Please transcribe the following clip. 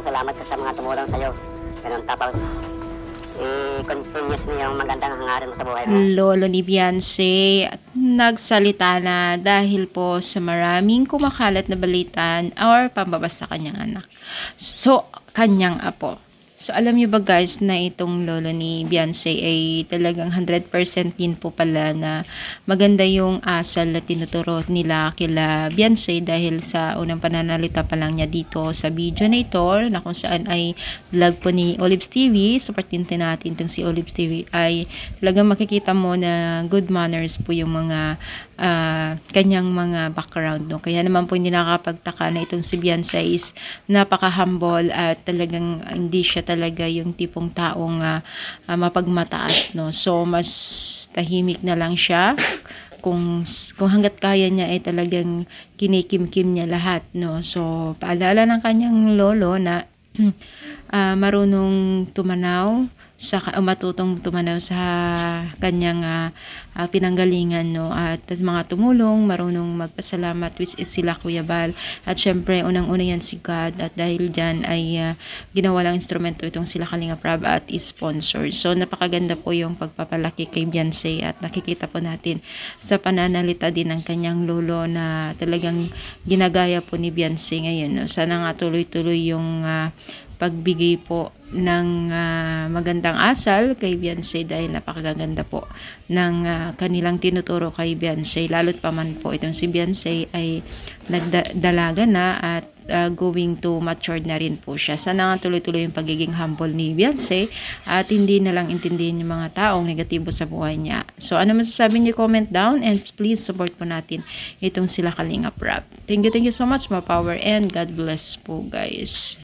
Salamat ka sa mga tumulong sa'yo. Ganun, tapos i-continuous mo yung magandang hangarin mo sa buhay mo. Lolo ni Beyonce nagsalita na dahil po sa maraming kumakalat na balitan or pambabas sa kanyang anak. So, kanyang apo. So, alam niyo ba guys na itong lolo ni Beyonce ay talagang 100% din po pala na maganda yung asal na tinuturo nila kila Beyonce dahil sa unang pananalita pa lang niya dito sa video na ito na kung saan ay vlog po ni Olives TV. Supportin natin itong si Olives TV ay talagang makikita mo na good manners po yung mga kanyang mga background. No? Kaya naman po hindi nakakapagtaka na itong si Beyonce is napaka-humble at talagang hindi siya talaga yung tipong taong mapagmataas. No? So, mas tahimik na lang siya. Kung hanggat kaya niya ay talagang kinikim-kim niya lahat. No? So, paalala ng kanyang lolo na marunong tumanaw sa matutong tumanaw sa kanyang pinanggalingan, no, at mga tumulong, marunong magpasalamat, which is sila Kuya Bal, at syempre unang-una yan si God, at dahil dyan ay ginawa lang instrumento itong sila Kalinga Prab at sponsor. So napakaganda po yung pagpapalaki kay Beyonce at nakikita po natin sa pananalita din ng kanyang lolo na talagang ginagaya po ni Beyonce ngayon, no. Sana nga tuloy-tuloy yung pagbigay po ng magandang asal kay Beyonce dahil napakaganda po ng kanilang tinuturo kay Beyonce. Lalo't pa man po itong si Beyonce ay nagdalaga na at going to matured na rin po siya. Sana nga tuloy-tuloy yung pagiging humble ni Beyonce at hindi na lang intindihin yung mga taong negatibo sa buhay niya. So ano masasabi niyo, comment down and please support po natin itong sila Kalinga Prab. Thank you so much, mga power, and God bless po guys.